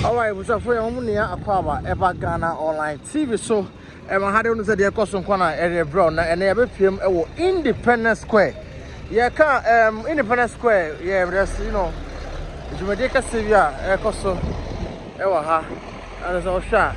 Alright, what's up for you? I'm near Aquaba, Eva Ghana Online TV. So, Emma had on the Costume Corner area brown and every film Independence Square. Yeah, Independence Square, yeah, there's Jamaica Sevilla, Costo, Ewa, and there's all shot.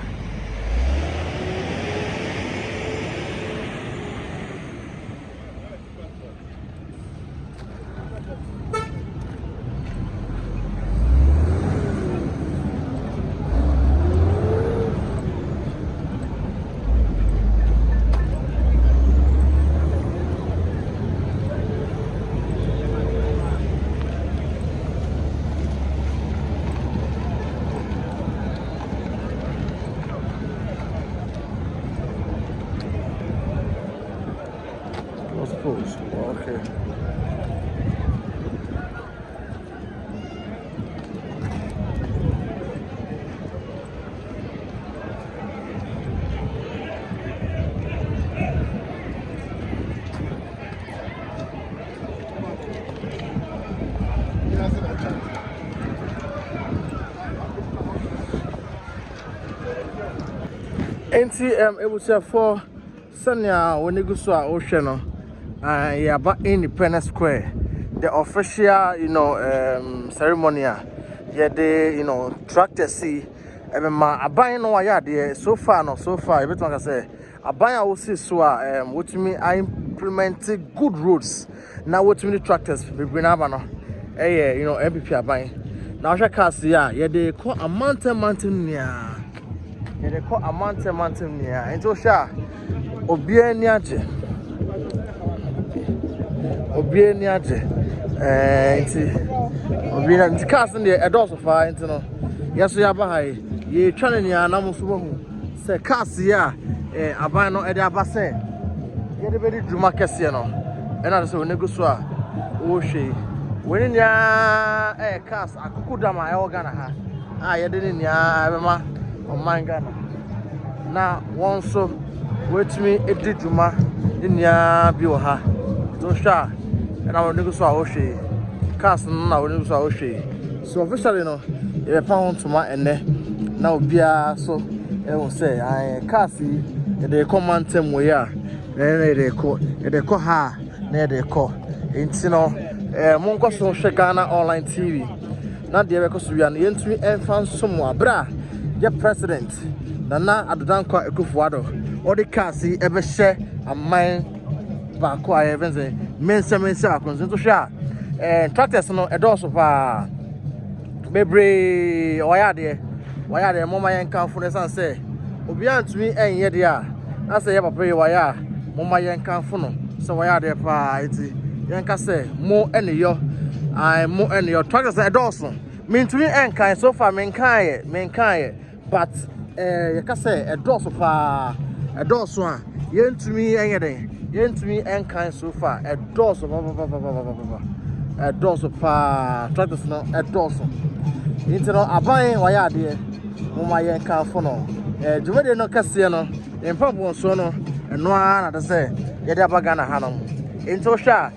Okay. NTM, it was for Sanya when you go to our ocean. Yeah, about Independence Square, the official, ceremony. Yeah, the tractor see. I buy no idea. So far, everything I say. I buy I will see so. What me I implemented good roads. Now what me the tractors we bring up no. Yeah, MPP I buy. Now I can see yeah they call a mountain yeah. Yeah, they call a mountain yeah. And so sha Obie niaje. Obie niaje. Nti cars in the doors of fire no. Yes we are ye twane nia na mo so hu se cars ya aban no e de abase ye de be di dwuma kese no e na so onego so a wo hwe woni nia cars akukudama e ogana ha ye de nia be ma o mangana na won so wetumi edi dwuma nia bi wo ha so sha e na onego so a wo hwe cars no na onego so a wo hwe so officially no e be pound to ma ene na obia so e won say cars they come on tem we are they call ha na they call intino mon go so Ghana Online TV na de be ko so ya na yentumi enfan somo abra ya president Nana Adodankwa Akufo-Addo all the cars e be share amman ba ko aye ben say mense akon so sha tractors no e do so pa bebre waya de mama yen kan fo ne san say obi antumi enye de a na say ye papa ye waya mama yen kan fo no so waya de pa iti yen ka say mo ene yo tractors e do so mentumi enkan so far menkan ye but ye ka say e do so pa e do so a yentumi enye de yentumi enkan so far e do so e do so pa tractors no e do so intino aban waya de mama yen kan fo no jumede no kase no empabo so no eno na de say ye de abaga na hanom into sha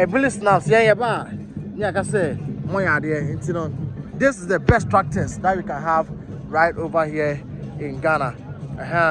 bilis now yen ye ba nya ka say mo ya de intino this is the best tractors that we can have right over here in Ghana.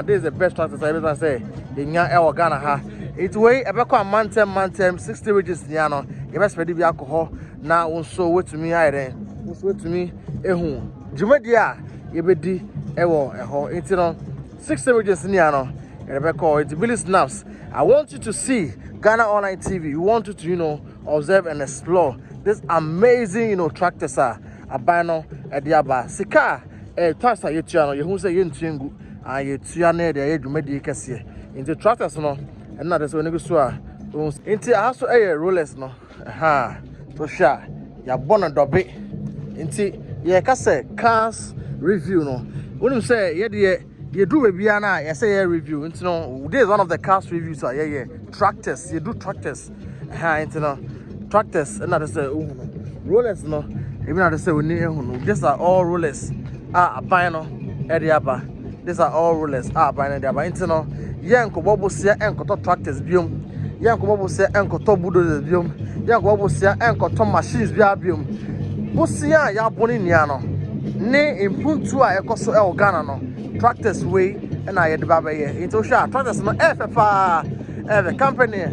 This is the best tractors I say in Ghana ha. It way ebekwa mantem 60 ridges nia no ye be spedi bi alcohol na wonso wetumi ayren wonso wetumi ehu jumedi a ye bedi ewo eho intino 60 ridges nia no ebekwa it Billy Snaps. I want you to see Ghana Online TV. We want you to observe and explore this amazing tractors are abano ediaba sika tractor yetua no ye hu say yentuengu yetua na de ye dwumadi kese into tractors no and na de so nego so a into aso rollers no to sha ya bono dobe into ye ka say cars review no wonim say ye de you do bia na ye say ye review into this is one of the cars reviews are tractors you do tractors into tractors and na de say rollers no even na de say we need ehunu these are all rollers abano ediaba these are all rollers abano ediaba into yanko bobo sia enkoto tractors biom yanko bobo sia enkoto bulldozers biom yanko bobo sia enkoto machines bia biom bo sia ya boni nia no ne impuntu a ekoso e Ghana no tractors way na yɛde ba bɛyɛ into sha tractors no fa the company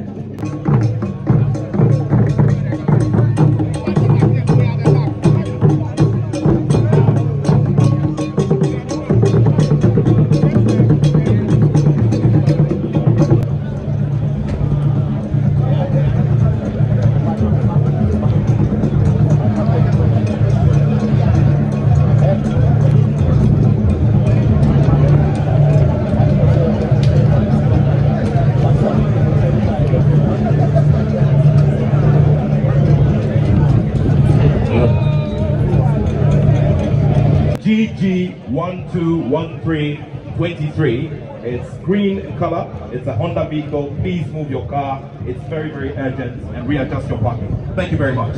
GG121323. It's green in color. It's a Honda vehicle. Please move your car. It's very, very urgent, and readjust your parking. Thank you very much.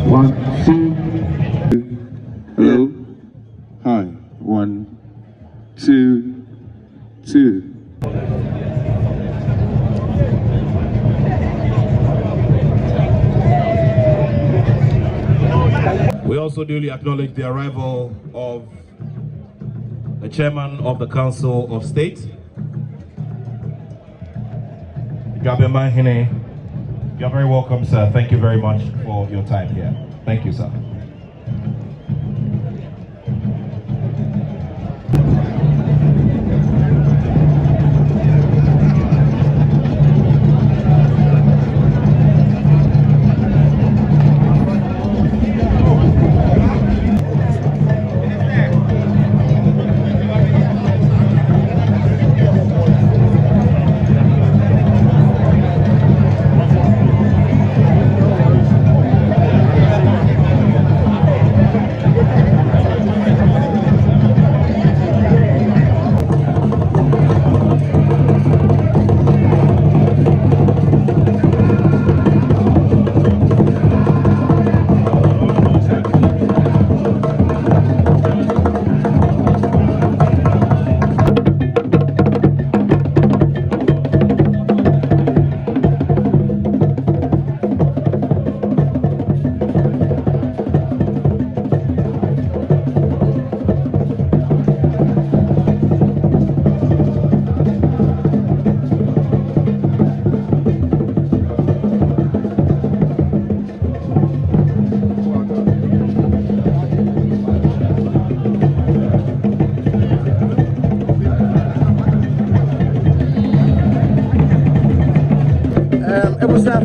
One, two. Hello. Hi. 1, 2, 2. We also duly acknowledge the arrival of the chairman of the Council of State, Gabema Hine. You're very welcome, sir. Thank you very much for your time here. Thank you, sir.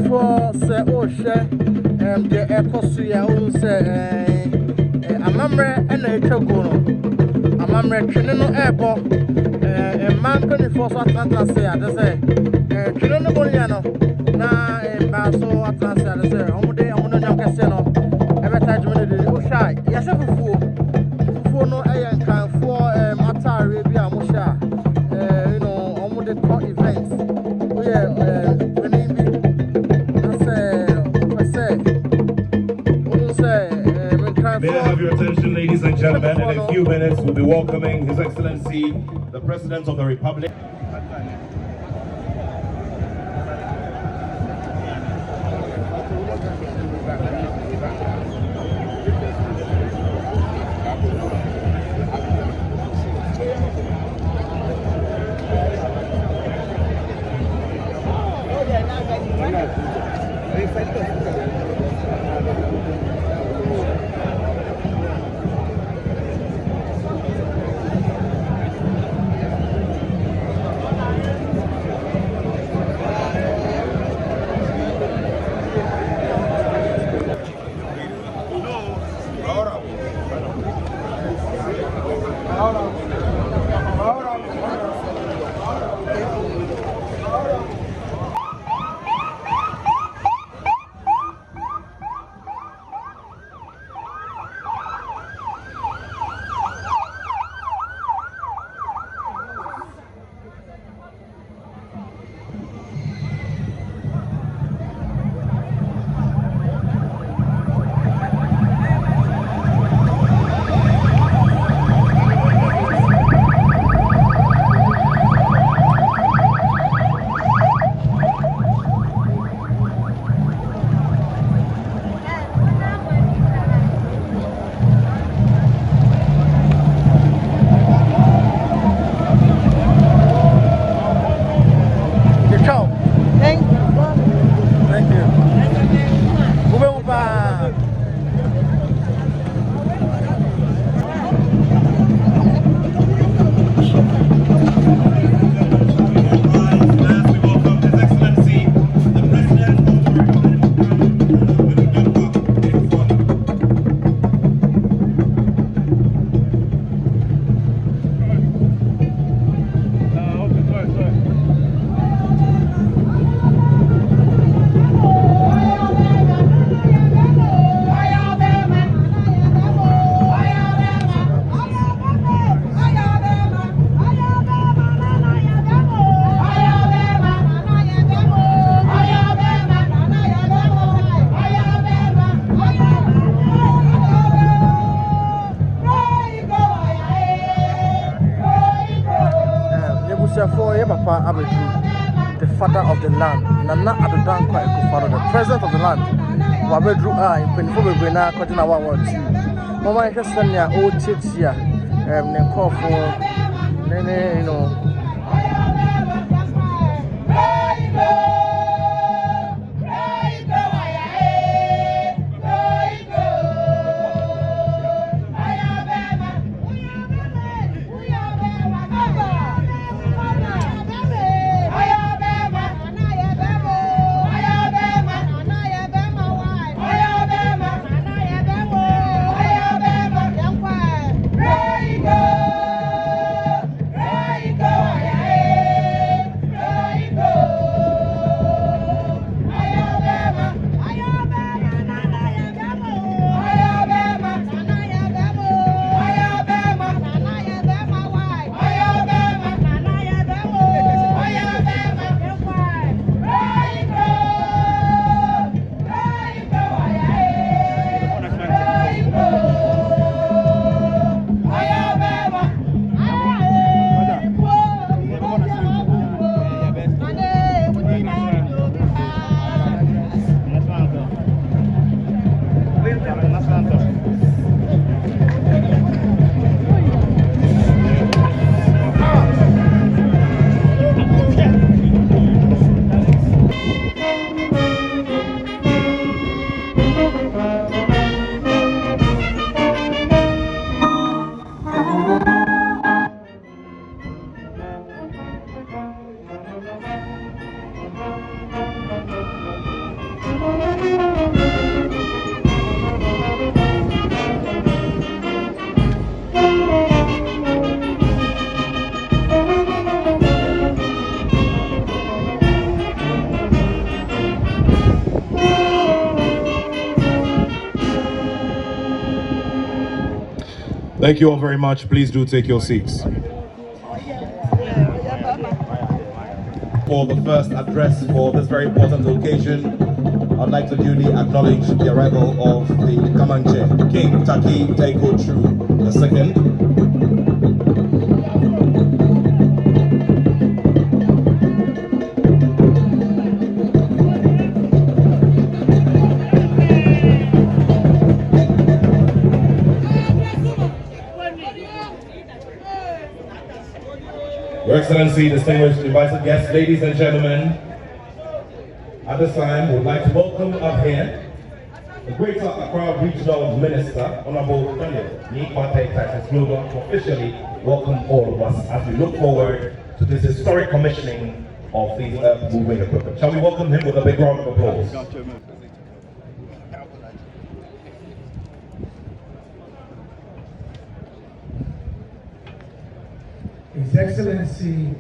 for say oh share the ekosu ya un say amamre na etwago no amamre twene no ebo man can for so Atlanta say ade say twene no bo ya no na ba so Atlanta ade say omo nyam kese no ebeta djumene de o shy ya se fufuo no kan for atare bi a mo sha you know omo de co events oh yeah May I have your attention, ladies and gentlemen? In a few minutes, we'll be welcoming His Excellency, the President of the Republic. Mahama Abedu, the father of the land, Nana Addo Dankwa Akufo-Addo, the president of the land. Wabedru in Penifo Bebrena, Kodina World 2. Mama Hesania, old Chitia, Nenkofo, Nene, you know. Thank you all very much. Please do take your seats. For the first address for this very important occasion, I'd like to duly acknowledge the arrival of the Kamanche, King Taki Taiko True II. Your Excellency, distinguished invited guests, ladies and gentlemen, at this time, we would like to welcome up here the Greater Accra Regional Minister, Honorable Daniel Nikwate Texas Global, to officially welcome all of us as we look forward to this historic commissioning of these earth-moving equipment. Shall we welcome him with a big round of applause? His Excellency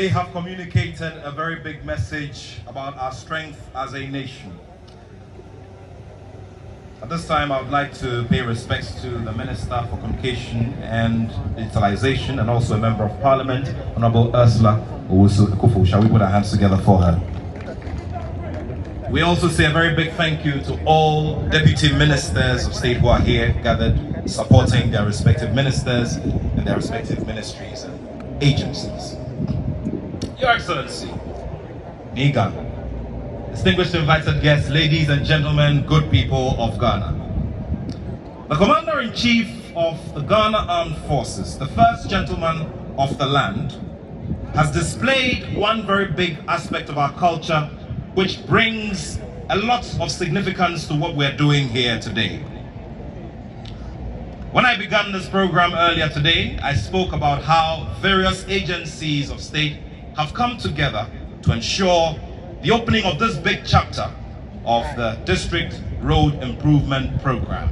they have communicated a very big message about our strength as a nation. At this time, I would like to pay respects to the Minister for Communication and Digitalization and also a Member of Parliament, Honorable Ursula Owusu-Ekufo. Shall we put our hands together for her? We also say a very big thank you to all Deputy Ministers of State who are here gathered supporting their respective ministers and their respective ministries and agencies. Your Excellency, Niga, distinguished invited guests, ladies and gentlemen, good people of Ghana. The Commander-in-Chief of the Ghana Armed Forces, the first gentleman of the land, has displayed one very big aspect of our culture which brings a lot of significance to what we're doing here today. When I began this program earlier today, I spoke about how various agencies of state have come together to ensure the opening of this big chapter of the District Road Improvement Program.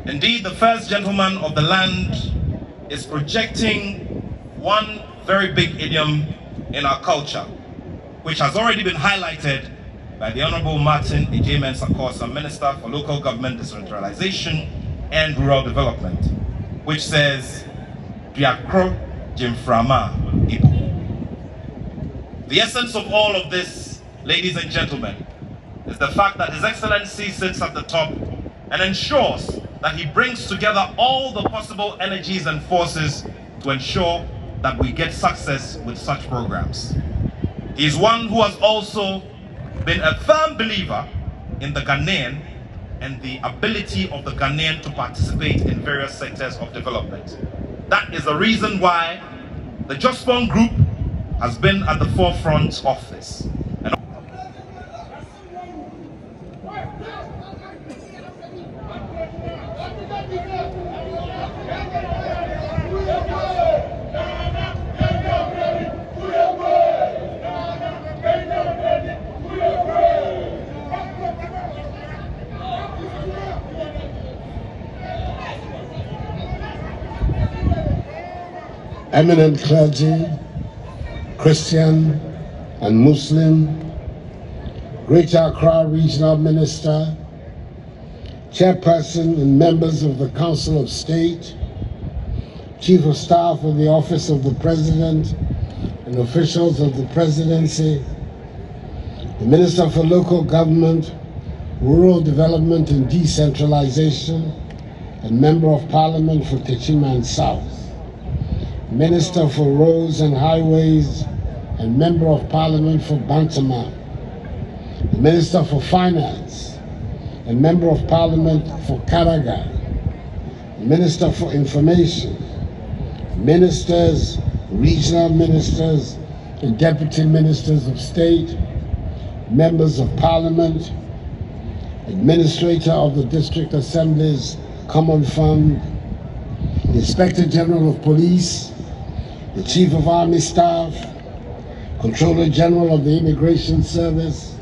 Indeed, the first gentleman of the land is projecting one very big idiom in our culture, which has already been highlighted by the Honorable Martin Ejay-Mensah-Korsah, Minister for Local Government Decentralization and Rural Development, which says, Diakro Jimframa Ibu. The essence of all of this, ladies and gentlemen, is the fact that His Excellency sits at the top and ensures that he brings together all the possible energies and forces to ensure that we get success with such programs. He is one who has also been a firm believer in the Ghanaian and the ability of the Ghanaian to participate in various sectors of development. That is the reason why the Jospon Group has been at the forefront of this. Eminent clergy, Christian and Muslim, Greater Accra Regional Minister, Chairperson and members of the Council of State, Chief of Staff of the Office of the President and officials of the Presidency, the Minister for Local Government, Rural Development and Decentralization, and Member of Parliament for Techiman South, Minister for Roads and Highways and Member of Parliament for Bantama, the Minister for Finance and Member of Parliament for Karaga, the Minister for Information, Ministers, Regional Ministers and Deputy Ministers of State, Members of Parliament, Administrator of the District Assembly's Common Fund, the Inspector General of Police, the Chief of Army Staff, Controller General of the Immigration Service,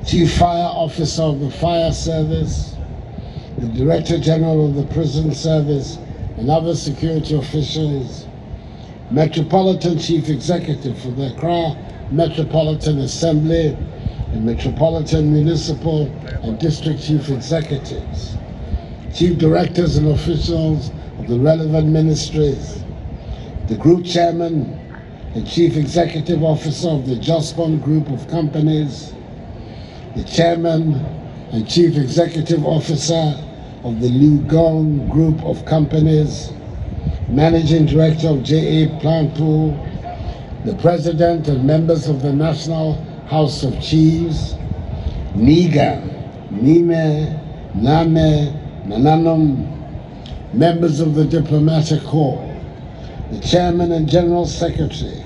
Chief Fire Officer of the Fire Service, the Director General of the Prison Service, and other security officials, Metropolitan Chief Executive for the Accra Metropolitan Assembly, and Metropolitan Municipal and District Chief Executives, Chief Directors and officials of the relevant ministries, the Group Chairman and Chief Executive Officer of the Jospon Group of Companies, the Chairman and Chief Executive Officer of the Lugong Group of Companies, Managing Director of J.A. Plant Pool, the President and members of the National House of Chiefs, Niga, Nime, Name, Nananom, members of the Diplomatic Corps, the Chairman and General Secretary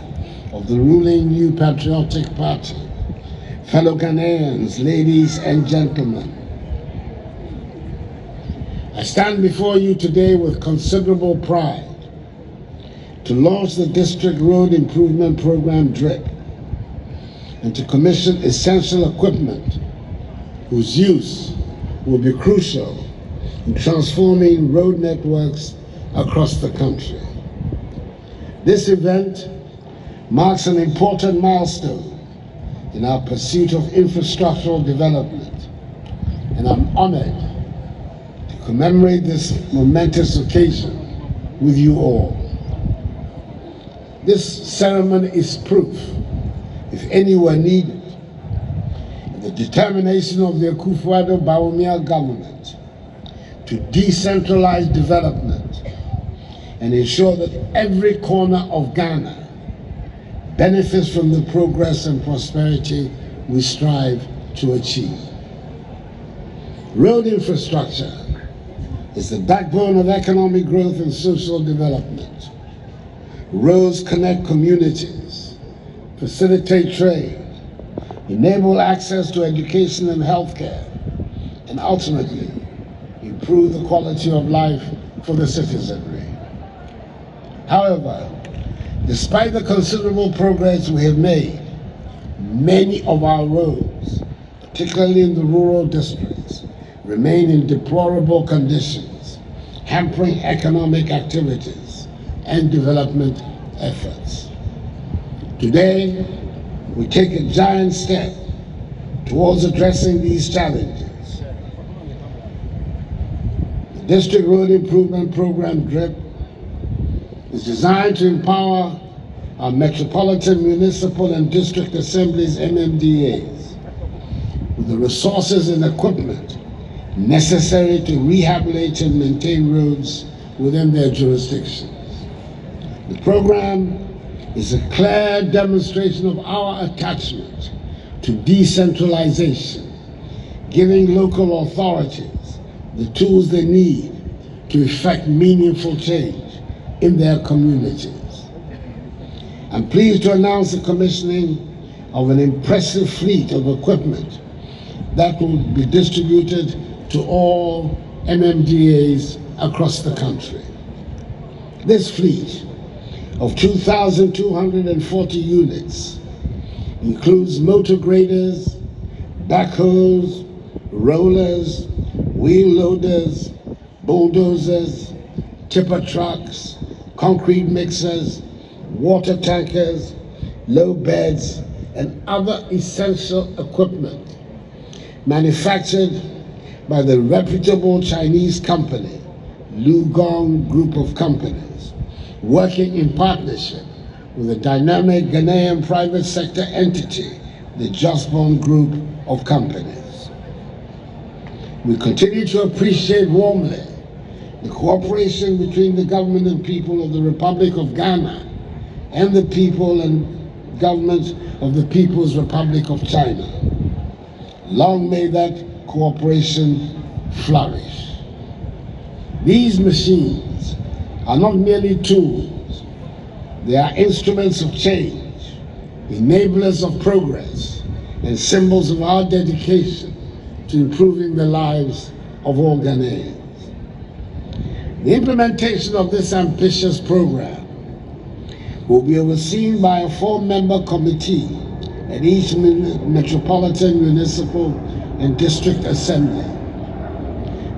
of the ruling New Patriotic Party, fellow Ghanaians, ladies and gentlemen. I stand before you today with considerable pride to launch the District Road Improvement Program DRIP and to commission essential equipment whose use will be crucial in transforming road networks across the country. This event marks an important milestone in our pursuit of infrastructural development, and I'm honored to commemorate this momentous occasion with you all. This ceremony is proof, if any were needed, of the determination of the Akufo-Addo Bawumia government to decentralize development and ensure that every corner of Ghana benefits from the progress and prosperity we strive to achieve. Road infrastructure is the backbone of economic growth and social development. Roads connect communities, facilitate trade, enable access to education and healthcare, and ultimately improve the quality of life for the citizenry. However, despite the considerable progress we have made, many of our roads, particularly in the rural districts, remain in deplorable conditions, hampering economic activities and development efforts. Today, we take a giant step towards addressing these challenges. The District Road Improvement Program, DRIP, is designed to empower our metropolitan, municipal, and district assemblies, MMDAs, with the resources and equipment necessary to rehabilitate and maintain roads within their jurisdictions. The program is a clear demonstration of our attachment to decentralization, giving local authorities the tools they need to effect meaningful change in their communities. I'm pleased to announce the commissioning of an impressive fleet of equipment that will be distributed to all MMDAs across the country. This fleet of 2,240 units includes motor graders, backhoes, rollers, wheel loaders, bulldozers, tipper trucks, concrete mixers, water tankers, low beds, and other essential equipment manufactured by the reputable Chinese company, Lugong Group of Companies, working in partnership with a dynamic Ghanaian private sector entity, the Justborn Group of Companies. We continue to appreciate warmly the cooperation between the government and people of the Republic of Ghana and the people and government of the People's Republic of China. Long may that cooperation flourish. These machines are not merely tools, they are instruments of change, enablers of progress, and symbols of our dedication to improving the lives of all Ghanaians. The implementation of this ambitious program will be overseen by a 4-member committee at each metropolitan, municipal, and district assembly.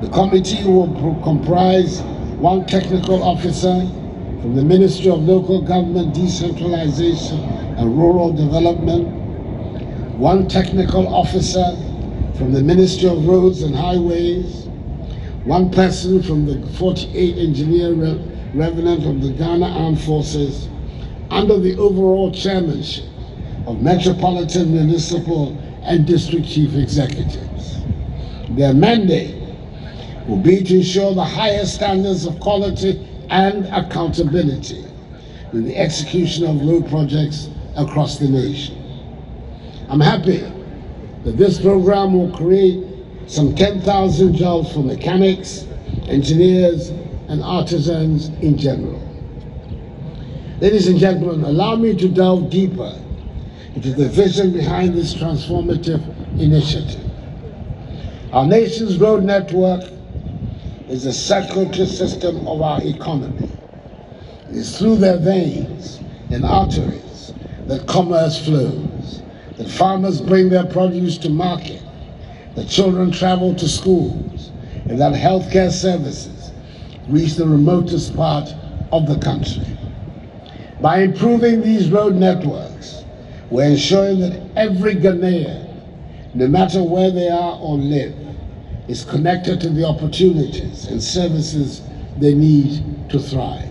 The committee will comprise 1 technical officer from the Ministry of Local Government, Decentralization, and Rural Development, 1 technical officer from the Ministry of Roads and Highways, 1 person from the 48 Engineer Revenant of the Ghana Armed Forces, under the overall chairmanship of Metropolitan, Municipal, and District Chief Executives. Their mandate will be to ensure the highest standards of quality and accountability in the execution of road projects across the nation. I'm happy that this program will create some 10,000 jobs for mechanics, engineers, and artisans in general. Ladies and gentlemen, allow me to delve deeper into the vision behind this transformative initiative. Our nation's road network is the circulatory system of our economy. It is through their veins and arteries that commerce flows, that farmers bring their produce to market, that children travel to schools, and that healthcare services reach the remotest part of the country. By improving these road networks, we're ensuring that every Ghanaian, no matter where they are or live, is connected to the opportunities and services they need to thrive.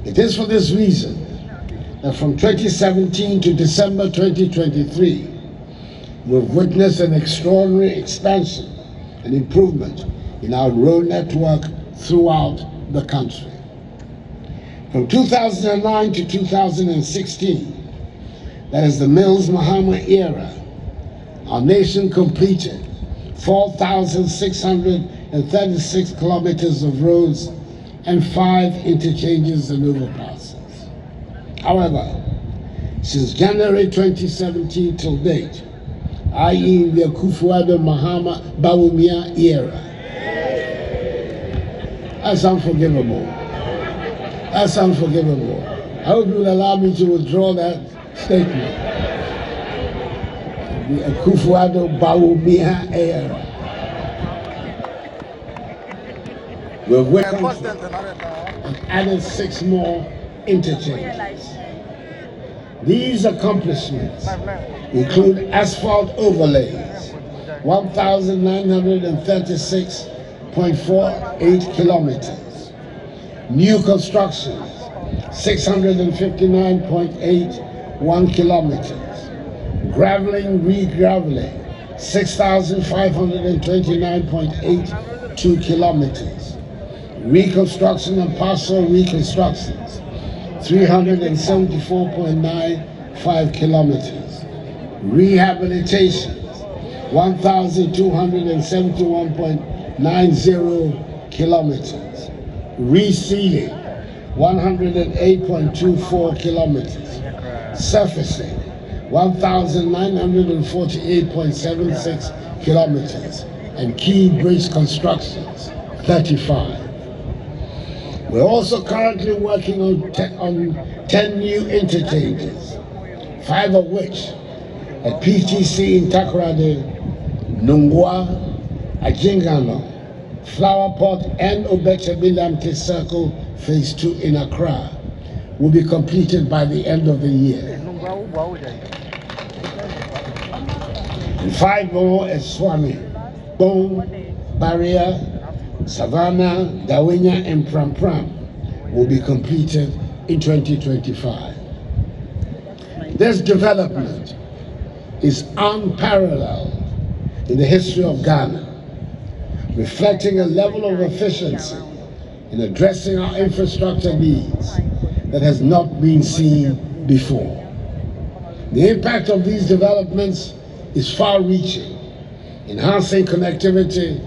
It is for this reason that from 2017 to December 2023, we've witnessed an extraordinary expansion and improvement in our road network throughout the country. From 2009 to 2016, that is the Mills Mahama era, our nation completed 4,636 kilometers of roads and 5 interchanges and overpasses. However, since January 2017 till date, i.e. the Akufo-Addo Mahama Bawumia era, that's unforgivable. That's unforgivable. I hope you will allow me to withdraw that statement. The Akufo-Addo Bawumia era. We've witnessed and added 6 more interchanges. These accomplishments include asphalt overlays, 1,936.48 kilometers, new constructions, 659.81 kilometers, graveling, re-graveling, 6,529.82 kilometers, reconstruction and partial reconstructions, 374.95 kilometers, rehabilitations, 1,271.90 kilometers, resealing, 108.24 kilometers, surfacing, 1,948.76 kilometers, and key bridge constructions, 35. We're also currently working on 10 new interchanges, 5 of which at PTC in Takoradi, Nungwa, Ajingano, Flower Pot, and Obeche-Bilamte Circle Phase 2 in Accra will be completed by the end of the year. And 5 more at Swami, Bone, Barrier, Savannah, Dawinya, and Pram Pram will be completed in 2025. This development is unparalleled in the history of Ghana, reflecting a level of efficiency in addressing our infrastructure needs that has not been seen before. The impact of these developments is far-reaching, enhancing connectivity,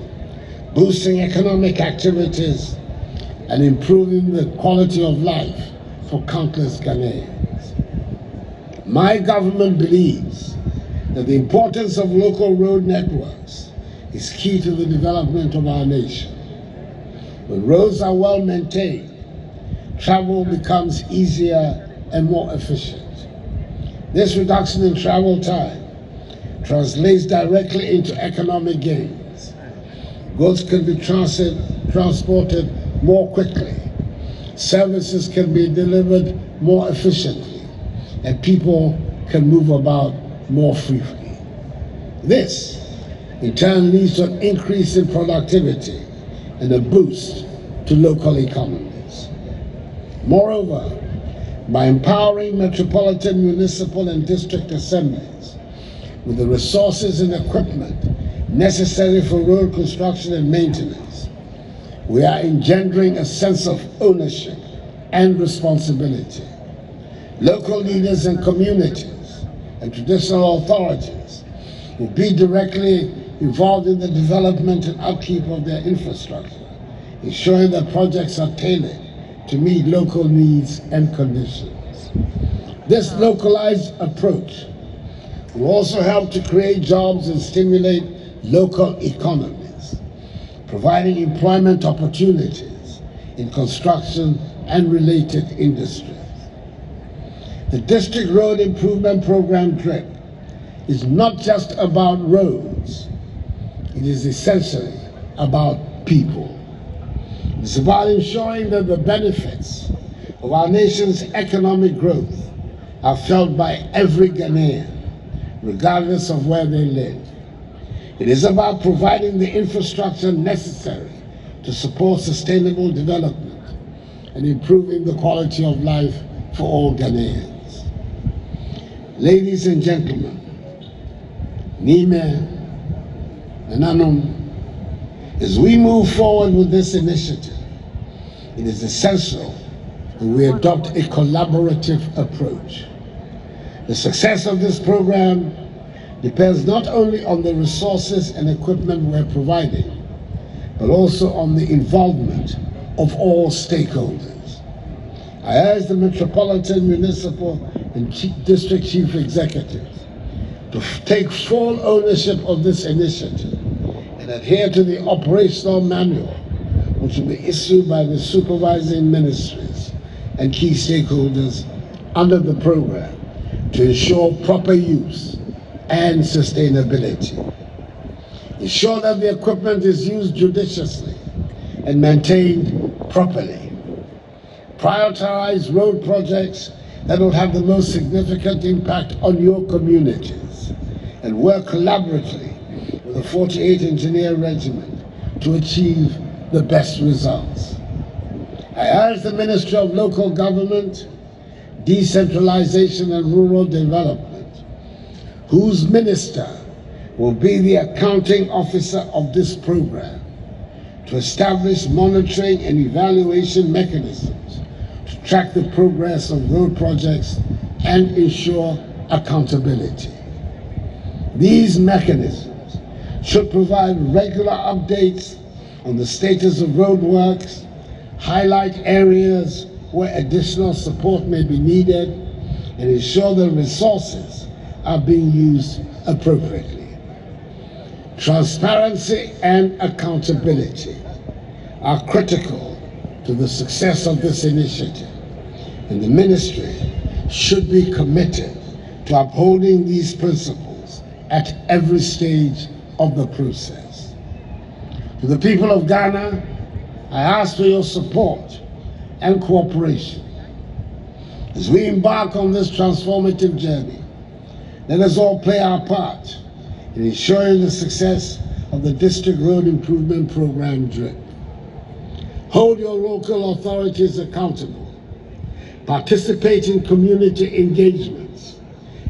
boosting economic activities, and improving the quality of life for countless Ghanaians. My government believes that the importance of local road networks is key to the development of our nation. When roads are well maintained, travel becomes easier and more efficient. This reduction in travel time translates directly into economic gains. Goods can be transported more quickly, services can be delivered more efficiently, and people can move about more freely. This, in turn, leads to an increase in productivity and a boost to local economies. Moreover, by empowering metropolitan, municipal, and district assemblies with the resources and equipment necessary for road construction and maintenance, we are engendering a sense of ownership and responsibility. Local leaders and communities and traditional authorities will be directly involved in the development and upkeep of their infrastructure, ensuring that projects are tailored to meet local needs and conditions. This localized approach will also help to create jobs and stimulate local economies, providing employment opportunities in construction and related industries. The District Road Improvement Program DRIP is not just about roads, it is essentially about people. It's about ensuring that the benefits of our nation's economic growth are felt by every Ghanaian, regardless of where they live. It is about providing the infrastructure necessary to support sustainable development and improving the quality of life for all Ghanaians. Ladies and gentlemen, Nime and Anum, as we move forward with this initiative, it is essential that we adopt a collaborative approach. The success of this program depends not only on the resources and equipment we're providing, but also on the involvement of all stakeholders. I urge the Metropolitan, Municipal, and District Chief Executives to take full ownership of this initiative and adhere to the operational manual, which will be issued by the supervising ministries and key stakeholders under the program to ensure proper use and sustainability. Ensure that the equipment is used judiciously and maintained properly. Prioritize road projects that will have the most significant impact on your communities and work collaboratively with the 48 Engineer Regiment to achieve the best results. I urge the Ministry of Local Government, Decentralization and Rural Development, whose minister will be the accounting officer of this program, to establish monitoring and evaluation mechanisms to track the progress of road projects and ensure accountability. These mechanisms should provide regular updates on the status of road works, highlight areas where additional support may be needed, and ensure that resources are being used appropriately. Transparency and accountability are critical to the success of this initiative, and the ministry should be committed to upholding these principles at every stage of the process. To the people of Ghana, I ask for your support and cooperation as we embark on this transformative journey. Let us all play our part in ensuring the success of the District Road Improvement Program DRIP. Hold your local authorities accountable, participate in community engagements,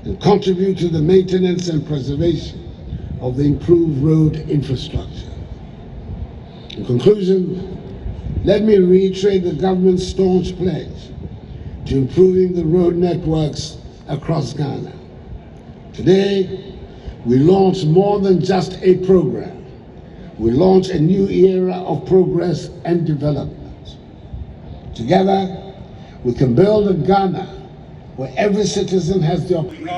and contribute to the maintenance and preservation of the improved road infrastructure. In conclusion, let me reiterate the government's staunch pledge to improving the road networks across Ghana. Today, we launch more than just a program. We launch a new era of progress and development. Together, we can build a Ghana where every citizen has the opportunity.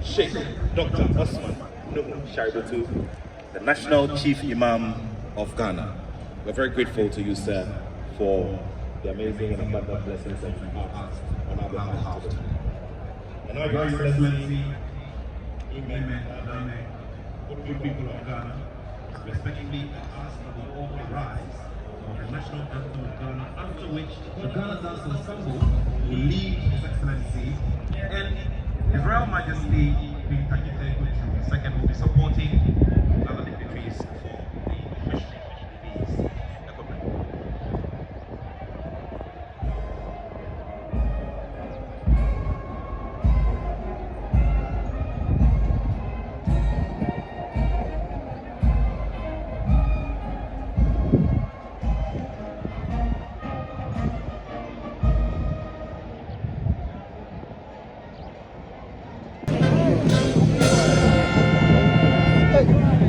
Sheikh Dr. Osman Nuhu Shaributu, the National Chief Imam of Ghana. We're very grateful to you, sir, for the amazing and abundant blessings that you have asked on our behalf today. And now, Your Excellency, good people of Ghana, respectfully ask that we all rise for the national anthem of Ghana, after which the Ghana Dance Ensemble will lead His Excellency and His Royal Majesty Queen Takite Kuchu II will be supporting other dignitaries for the mission of these equipment. Hey.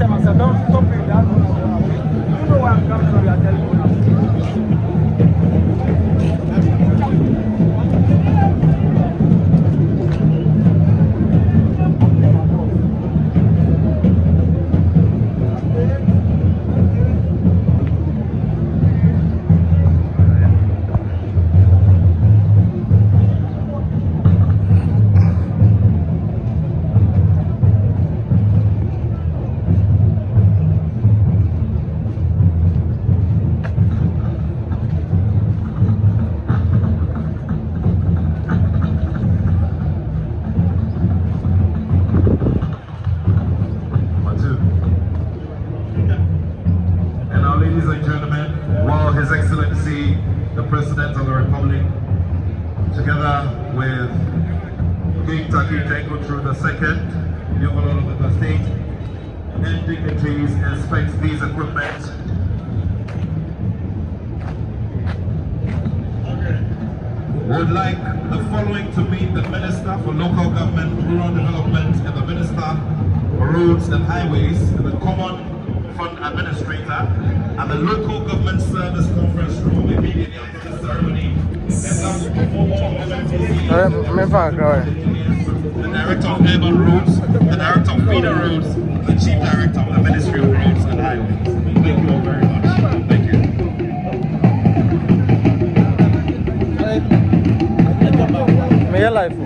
them, I said, don't stop it. That you know where I'm coming from, you are telling me now. Ladies and gentlemen, while His Excellency, the President of the Republic, together with King Taki Tenko II, the overlord of the state, and dignitaries inspect these equipment, would like the following to meet the Minister for Local Government, Rural Development, and the Minister for Roads and Highways, and the Common Fund Administrator, and the Local Government Service Conference Room immediately after the ceremony. The Director of Urban Roads, the Director of Feeder Roads, the Chief Director of the Ministry of Roads and Highways. Thank you all very much. Thank you. May your life.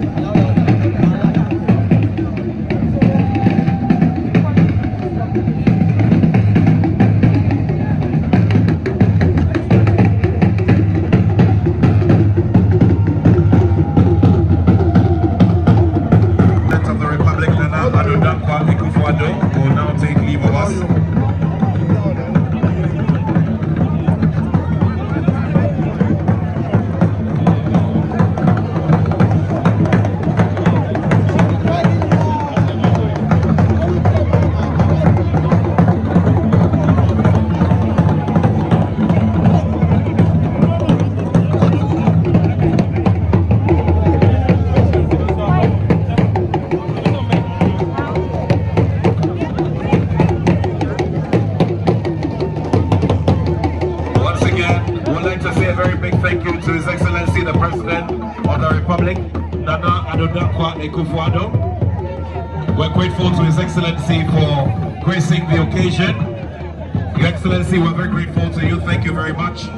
Will now take leave of us. Thank you to His Excellency the President of the Republic, Nana Addo-Dankwa Akufo-Addo. We're grateful to His Excellency for gracing the occasion. Your Excellency, we're very grateful to you. Thank you very much.